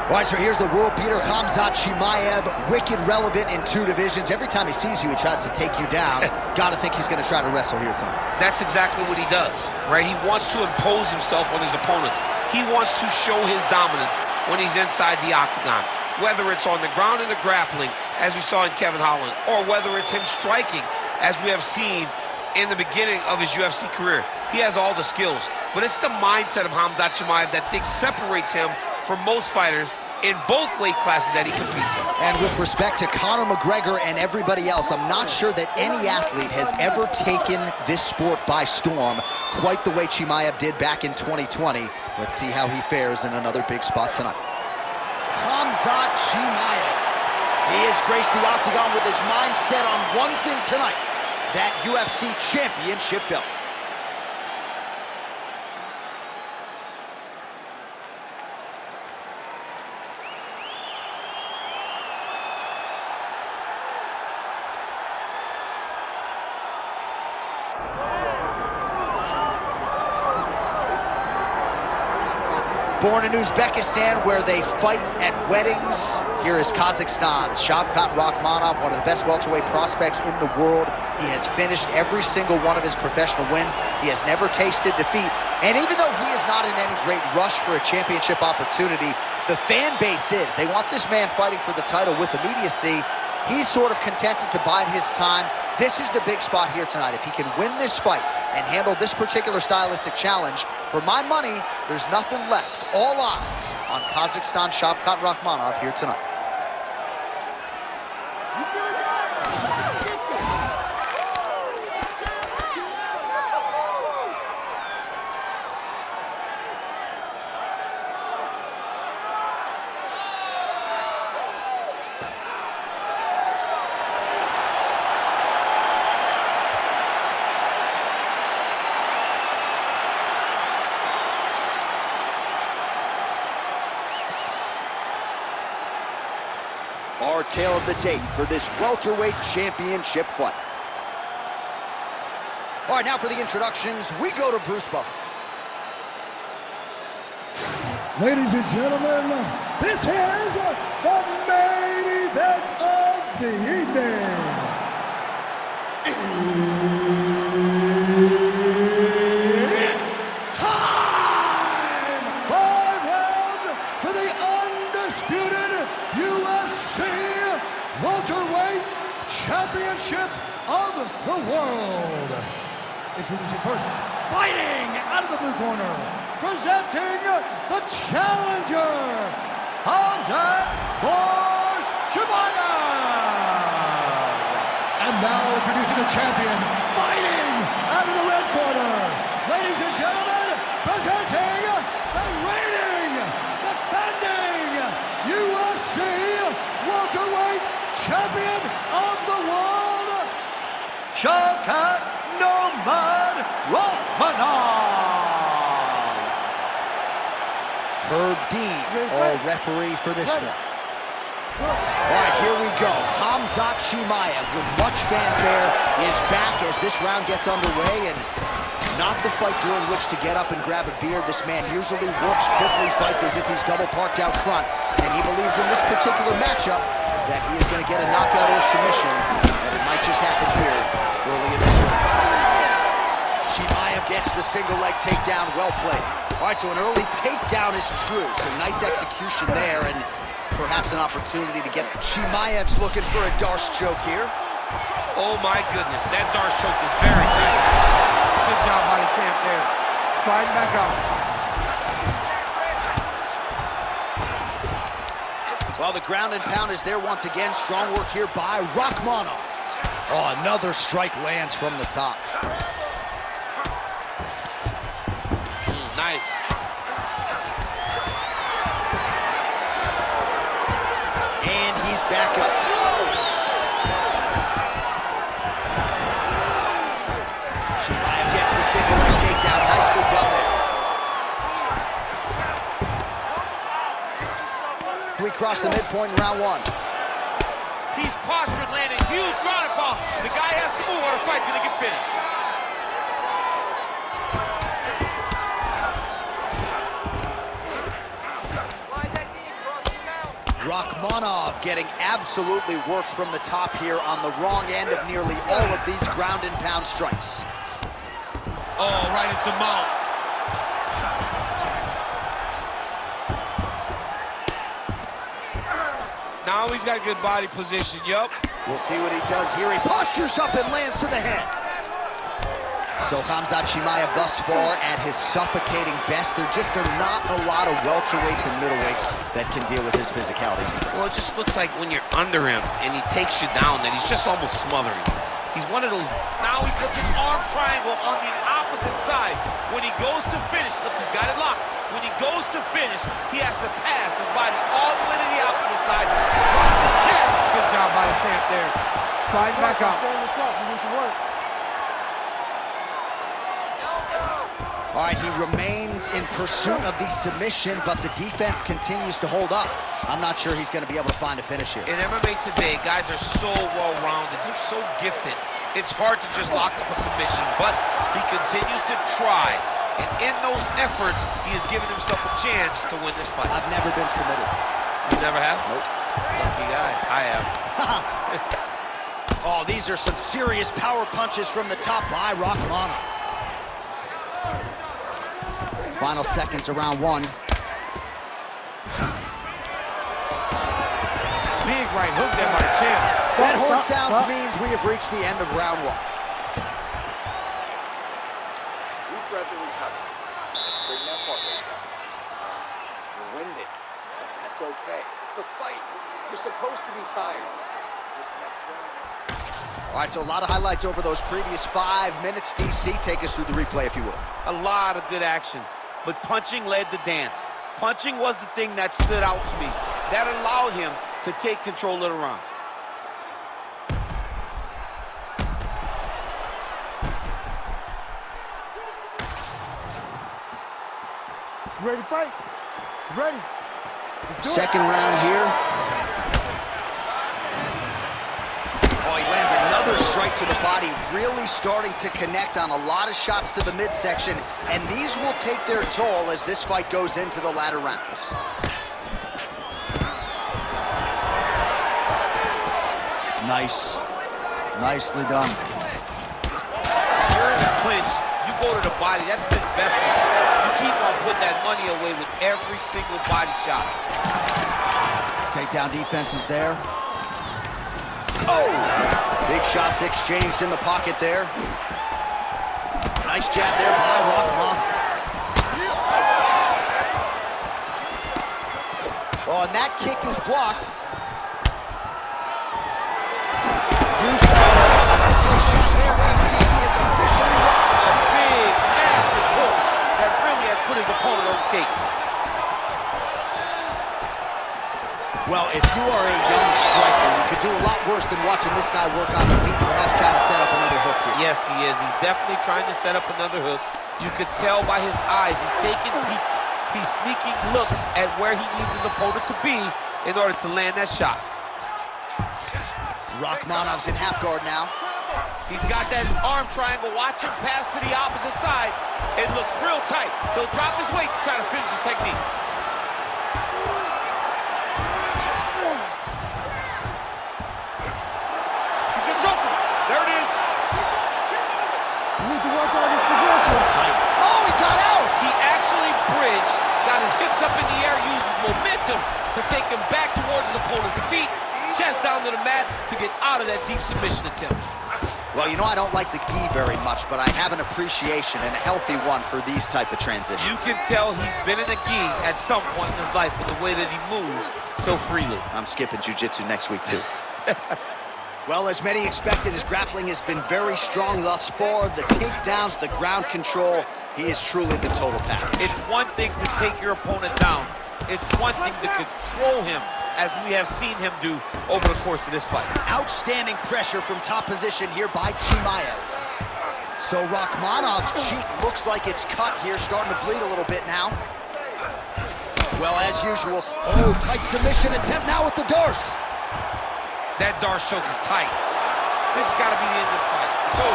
All right, so here's the world beater, Khamzat Chimaev, wicked relevant in 2 divisions. Every time he sees you, he tries to take you down. Gotta think he's gonna try to wrestle here tonight. That's exactly what he does, right? He wants to impose himself on his opponents. He wants to show his dominance when he's inside the octagon, whether it's on the ground in the grappling, as we saw in Kevin Holland, or whether it's him striking, as we have seen in the beginning of his UFC career. He has all the skills, but it's the mindset of Khamzat Chimaev that separates him from most fighters in both weight classes that he competes in. And with respect to Conor McGregor and everybody else, I'm not sure that any athlete has ever taken this sport by storm quite the way Chimaev did back in 2020. Let's see how he fares in another big spot tonight. Khamzat Chimaev. He has graced the octagon with his mind set on one thing tonight, that UFC championship belt. Born in Uzbekistan, where they fight at weddings, here is Kazakhstan's Shavkat Rakhmonov, one of the best welterweight prospects in the world. He has finished every single one of his professional wins. He has never tasted defeat. And even though he is not in any great rush for a championship opportunity, the fan base is. They want this man fighting for the title with immediacy. He's sort of contented to bide his time. This is the big spot here tonight. If he can win this fight and handle this particular stylistic challenge, for my money, there's nothing left. All odds on Kazakhstan Shavkat Rakhmonov here tonight. Our tale of the tape for this welterweight championship fight. All right, now for the introductions, we go to Bruce Buffer. Ladies and gentlemen, this is the main event of the evening. It's time! 5 rounds for the undisputed UFC welterweight championship of the world. Introducing first, fighting out of the blue corner, presenting the challenger, Khamzat Chimaev. And now introducing the champion, fighting out of the red corner, ladies and gentlemen, presenting the reigning, defending UFC welterweight champion of the world, Shavkat Rakhmonov. Herb Dean, all referee for this one. All right, here we go. Khamzat Chimaev, with much fanfare, is back as this round gets underway, and not the fight during which to get up and grab a beer. This man usually works, quickly fights as if he's double parked out front, and he believes in this particular matchup that he is going to get a knockout or submission, and it might just happen here early in this round. Chimaev gets the single leg takedown, well played. All right, so an early takedown is true, so nice execution there, and perhaps an opportunity to get Chimaev's looking for a Darce choke here. Oh my goodness, that Darce choke was very good. Good job by the champ there. Sliding back out. Well, the ground and pound is there once again. Strong work here by Rakhmonov. Oh, another strike lands from the top. Nice. And he's back up. Chimaev gets the single leg takedown. Nicely done there. We cross the midpoint in round one. He's postured, landing huge ground and pound. The guy has to move or the fight's gonna get finished. getting absolutely worked from the top here on the wrong end of nearly all of these ground and pound strikes. Oh, right into mount. Now he's got good body position, yup. We'll see what he does here. He postures up and lands to the head. So Khamzat Chimaev thus far at his suffocating best. There just are not a lot of welterweights and middleweights that can deal with his physicality. Well, it just looks like when you're under him and he takes you down that he's just almost smothering you. He's one of those. Now he's looking arm triangle on the opposite side. When he goes to finish, look, he's got it locked. When he goes to finish, he has to pass his body all the way to the opposite side to drop his chest. Good job by the champ there. Slide back up. Stand this up. You need to work. All right, he remains in pursuit of the submission, but the defense continues to hold up. I'm not sure he's going to be able to find a finish here. In MMA today, guys are so well-rounded. They're so gifted. It's hard to just lock up a submission, but he continues to try. And in those efforts, he has given himself a chance to win this fight. I've never been submitted. You never have? Nope. Lucky guy. I have. Oh, these are some serious power punches from the top by Rakhmonov. Final seconds of round one. Big right hook there by the champ. That horn sounds means we have reached the end of round one. Deep breath and recover. Bring that heart rate down. You're winded, but that's okay. It's a fight. You're supposed to be tired. This next round. All right, so a lot of highlights over those previous 5 minutes. DC, take us through the replay, if you will. A lot of good action, but punching led the dance. Punching was the thing that stood out to me. That allowed him to take control of the round. Ready to fight? Ready. Second round here. Oh, he lands another strike to the body, really starting to connect on a lot of shots to the midsection, and these will take their toll as this fight goes into the latter rounds. Nice. Nicely done. You're in a clinch, you go to the body, that's an investment. You keep on putting that money away with every single body shot. Takedown defense is there. Oh! Big shots exchanged in the pocket there. Nice jab there by Rakhmonov. Oh, and that kick is blocked. Huge shot there, DC. He is officially won. A big, massive hook that really has put his opponent on skates. Well, if you are a young striker, you could do a lot worse than watching this guy work on the feet, perhaps trying to set up another hook here. Yes, he is. He's definitely trying to set up another hook. You could tell by his eyes. He's taking peeks. He's sneaking looks at where he needs his opponent to be in order to land that shot. Rakhmonov's in half guard now. He's got that arm triangle. Watch him pass to the opposite side. It looks real tight. He'll drop his weight to try to finish his technique. He's gonna choke him. There it is. You need to work on this position. Oh, he got out! He actually bridged, got his hips up in the air, used his momentum to take him back towards his opponent's feet, chest down to the mat to get out of that deep submission attempt. Well, you know, I don't like the gi very much, but I have an appreciation, and a healthy one, for these type of transitions. You can tell he's been in a gi at some point in his life with the way that he moves so freely. I'm skipping jiu-jitsu next week, too. Well, as many expected, his grappling has been very strong thus far. The takedowns, the ground control, he is truly the total package. It's one thing to take your opponent down. It's one thing to control him, as we have seen him do over the course of this fight. Outstanding pressure from top position here by Chimaev. So Rakhmonov's cheek looks like it's cut here, starting to bleed a little bit now. Well, as usual, oh, tight submission attempt now with the Darce. That Darce choke is tight. This has got to be the end of the fight. So,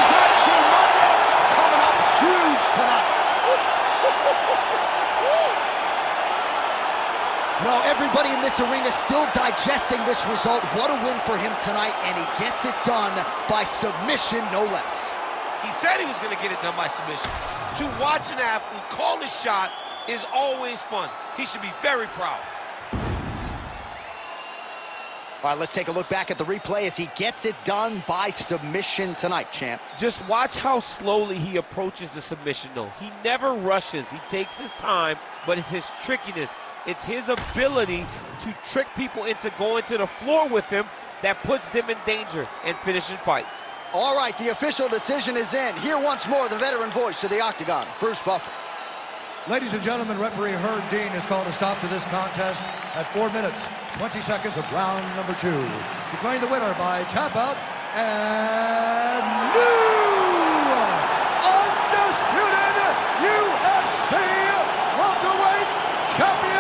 Khamzat Chimaev coming up huge tonight. No, Well, everybody in this arena still digesting this result. What a win for him tonight, and he gets it done by submission, no less. He said he was going to get it done by submission. To watch an athlete call his shot is always fun. He should be very proud. All right, let's take a look back at the replay as he gets it done by submission tonight, champ. Just watch how slowly he approaches the submission, though. He never rushes. He takes his time, but it's his trickiness. It's his ability to trick people into going to the floor with him that puts them in danger and finishing fights. All right, the official decision is in. Here once more, the veteran voice of the Octagon, Bruce Buffer. Ladies and gentlemen, referee Herb Dean has called a stop to this contest at 4 minutes, 20 seconds of round number 2. Declaring the winner by tap out and new undisputed UFC welterweight champion.